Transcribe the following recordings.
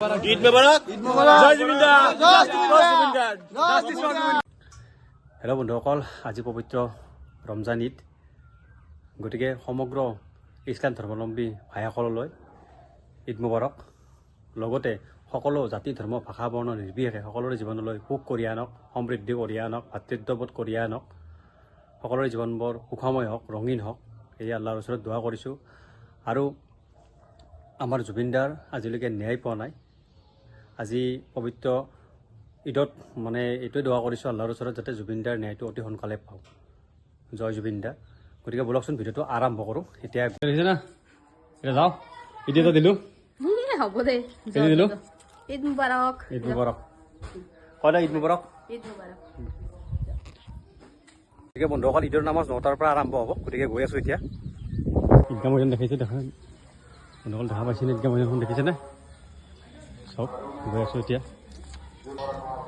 ঈদ মোবাৰক জয় জুবিনদাৰ হেল্ল' বন্ধুসকল, আজি পবিত্ৰ ৰমজান ঈদ। গতিকে সমগ্ৰ ইছলাম ধৰ্মাৱলম্বী ভাইসকললৈ ঈদ মোবাৰক। লগতে সকলো জাতি ধৰ্ম ভাষা বৰ্ণ নিৰ্বিশেষে সকলোৰে জীৱনলৈ সুখ কঢ়িয়াই আনক, সমৃদ্ধি কঢ়িয়াই আনক, ভাতৃত্ববোধ কঢ়িয়াই আনক, সকলোৰে জীৱনবোৰ সুখময় হওক, ৰঙীন হওক, এই আল্লাহৰ ওচৰত দোৱা কৰিছোঁ। আৰু আমাৰ জুবিনদাৰ আজিলৈকে ন্যায় পোৱা নাই। আজি পবিত্ৰ ঈদত মানে এইটোৱে দোৱা কৰিছোঁ আল্লাহৰ ওচৰত, যাতে জুবিনদাৰ ন্যায়টো অতি সোনকালে পাওঁ। জয় জুবিনদা। গতিকে বলকচোন ভিডিঅ'টো আৰম্ভ কৰোঁ। এতিয়া দেখিছে না, এতিয়া যাওঁ, ঈদ এটা দিলোঁ, হ'ব দে দিলোঁ। ঈদ মুবাৰক। ঈদ মুবাৰক। হয় না, ঈদ মুবাৰক। ঈদ মুবাৰক। গতিকে বন্ধুসকল, ঈদৰ নামাজ 9টাৰ পৰা আৰম্ভ হ'ব। গতিকে গৈ আছোঁ এতিয়া। ঈদগাহ মৈদাম দেখিছে, বন্ধুসকল দেখা পাইছেনে? ঈদগাহ মৈদামখন দেখিছেনে? চব গৈ আছোঁ এতিয়া।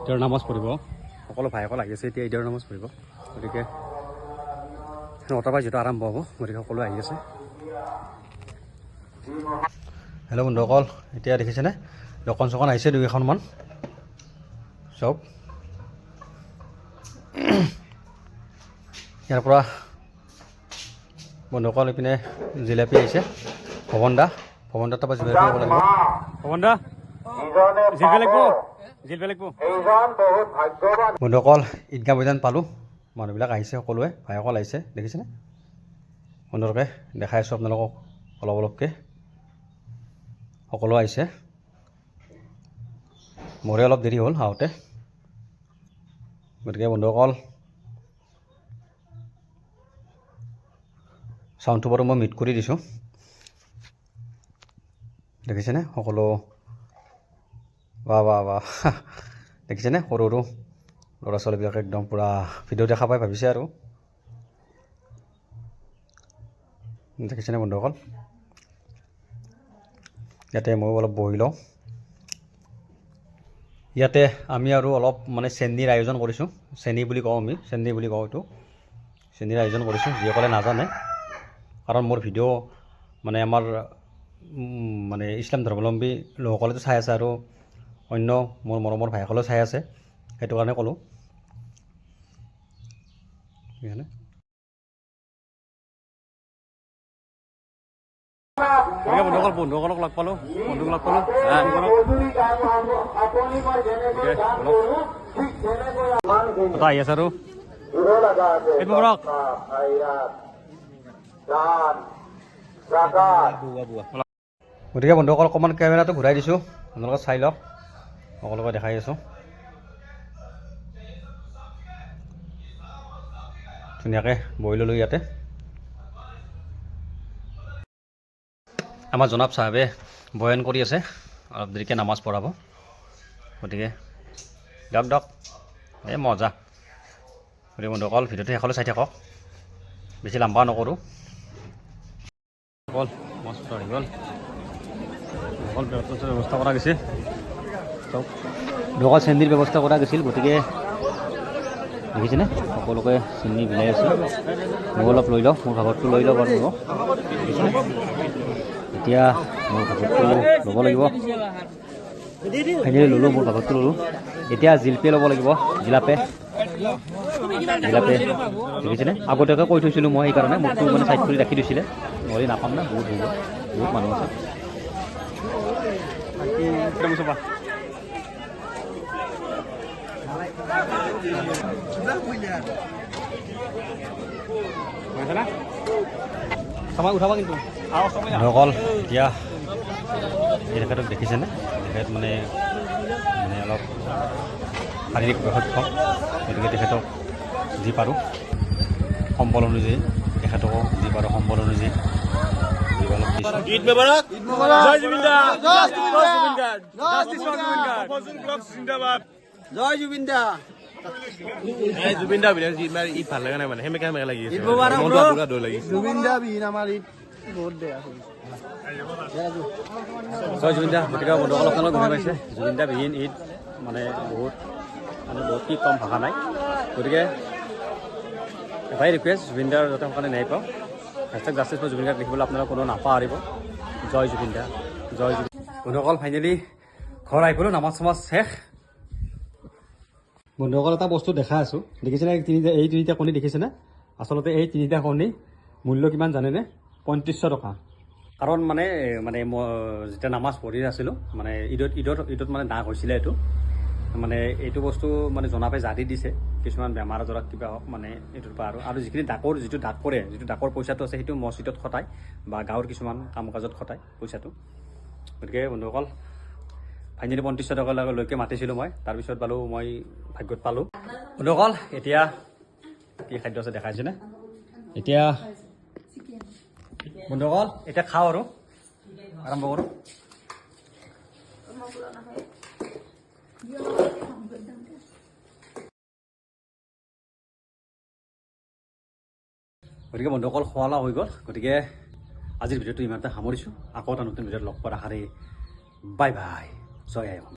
ঈদৰ নামাজ পঢ়িব সকলো ভাইসকল আহি আছে এতিয়া ঈদৰ নামাজ পঢ়িব। গতিকে 9টাৰ পৰা যিটো আৰম্ভ হ'ব, গতিকে সকলো আহি আছে। হেল্ল' বন্ধুসকল, এতিয়া দেখিছেনে দোকান চকন আহিছে দুই এখনমান চব। ইয়াৰ পৰা বন্ধুসকল এইপিনে জিলাপি আহিছে। ভৱন দা তাৰপৰা জিলাপি ল'ব লাগিব। ভৱন দা বন্ধুসকল, ঈদগাহ মৈদাম পালোঁ। মানুহবিলাক আহিছে, সকলোৱে ভাইসকল আহিছে, দেখিছেনে? সুন্দৰকৈ দেখাই আছোঁ আপোনালোকক অলপ অলপকৈ। সকলো আহিছে, মোৰে অলপ দেৰি হ'ল আহোঁতে। গতিকে বন্ধুসকল, চাউণ্ডটো বাৰু মই মিউট কৰি দিছোঁ। দেখিছেনে সকলো? বাহ দেখিছেনে? সৰু সৰু ল'ৰা ছোৱালীবিলাকে একদম পূৰা ভিডিঅ' দেখা পাই ভাবিছে আৰু। দেখিছেনে বন্ধুসকল? ইয়াতে ময়ো অলপ বহি লওঁ। ইয়াতে আমি আৰু অলপ মানে চেনীৰ আয়োজন কৰিছোঁ। চেনী বুলি কওঁ আমি, চেনী বুলি কওঁ এইটো। চেনীৰ আয়োজন কৰিছোঁ, যিসকলে নাজানে। কাৰণ মোৰ ভিডিঅ' মানে আমাৰ মানে ইছলাম ধৰ্মাৱলম্বী লোকসকলেতো চাই আছে, আৰু অন্য মোৰ মৰমৰ ভাইসকলেও চাই আছে, সেইটো কাৰণে ক'লোঁ। বন্ধুসকলক লগ পালোঁ, আহি আছে আৰু গতিকে বন্ধুসকল অকণমান কেমেৰাটো ঘূৰাই দিছোঁ, আপোনালোকে চাই লওক। সকলোকে দেখাই আছোঁ ধুনীয়াকৈ বহি ল'লোঁ ইয়াতে। আমাৰ জনাব চাহাবে বয়ান কৰি আছে, অলপ দেৰিকৈ নামাজ পঢ়াব। গতিকে দিয়ক এই মজা। গতিকে বন্ধুসকল, ভিডিঅ'টো শেষলৈ চাই থাকক, বেছি লাম্বা নকৰোঁ। অকল মস্ত আহি গ'ল, অকল ব্যৱস্থা কৰা গৈছে চব। অকল চেনীৰ ব্যৱস্থা কৰা গৈছিল। গতিকে দেখিছেনে সকলোকে চেনী বিলাই আছোঁ। মই অলপ লৈ লওঁ, মোৰ ভাগতটো লৈ লওঁ বাৰু। দেখিছেনে? এতিয়া মোৰ ভাগতটো ল'ব লাগিব। ফাইনেলি ল'লোঁ, মোৰ ভাগতটো ল'লোঁ। এতিয়া জিলাপি ল'ব লাগিব, জিলাপি। দেখিছেনে? আগতীয়াকৈ কৈ থৈছিলোঁ মই, সেইকাৰণে মোকটো মানে চাইড কৰি ৰাখি দিছিলে, নহ'লে নাপাম না, বহুত মানুহ আছে। উঠাবা কিন্তু অকল এতিয়া এই তেখেতক দেখিছেনে? তেখেত মানে অলপ শাৰীৰিক সক্ষম। গতিকে তেখেতক যি পাৰোঁ সম্বল অনুযায়ী, তেখেতকো যি পাৰোঁ সম্বল অনুযায়ী ঈদ মোবাৰক জয় জুবিনদাৰ জয় জুবিনদা। জুবিনদা ঈদ ভাল লগা নাই মানে, সেমেকা লাগি আছে। জুবিনদা বিহীন আমাৰ ঈদ বহুত বেয়া। জয় জুবিনদা। গতিকে বন্ধুসকল আপোনালোক গমে পাইছে, জুবিনদা বিহীন ঈদ মানে বহুত কি কম ভাষা নাই। গতিকে এটাই ৰিকুৱেষ্ট, জুবিনদাৰ যাতে সোনকালে ন্যায় পাওঁ। #জাষ্টিছ ফৰ জুবিন গাৰ্গ লিখিবলৈ আপোনালোক কোনো নাপাহৰিব। জয় জুবিনদা, জয় জুবিন। বন্ধুসকল ফাইনেলি ঘৰ আহি পেলো নামাজ চামাজ শেষ। বন্ধুসকল এটা বস্তু দেখা আছোঁ, দেখিছেনে? এই তিনিটা কণী দেখিছেনে? আচলতে এই তিনিটা কণী মূল্য কিমান জানেনে? 3500 টকা। কাৰণ মানে মই যেতিয়া নামাজ পঢ়ি আছিলোঁ, মানে ঈদত মানে দাগ হৈছিলে এইটো। মানে এইটো বস্তু মানে জনা পাই জাৰি দিছে, কিছুমান বেমাৰ আজাৰত কিবা হওক মানে এইটোৰ পৰা আৰু যিখিনি যিটো দাগ পৰে, যিটো দাগৰ পইচাটো আছে সেইটো মছজিদত খটায় বা গাঁৱৰ কিছুমান কাম কাজত খটায় পইচাটো। গতিকে বন্ধুসকল ফাইনেলি 3500 টকালৈকে মাতিছিলোঁ মই, তাৰপিছত পালোঁ মই ভাগ্যত পালোঁ। বন্ধুসকল এতিয়া কি খাদ্য আছে দেখাইছেনে? এতিয়া বন্ধুসকল এতিয়া খাওঁ আৰু আৰম্ভ কৰোঁ। গতিকে বন্ধুসকল খোৱা লোৱা হৈ গ'ল। গতিকে আজিৰ ভিডিঅ'টো ইমানতে সামৰিছোঁ। আকৌ এটা নতুন ভিডিঅ'ত লগ পোৱাৰ আশাৰে বাই বাই, জয় আই অসম।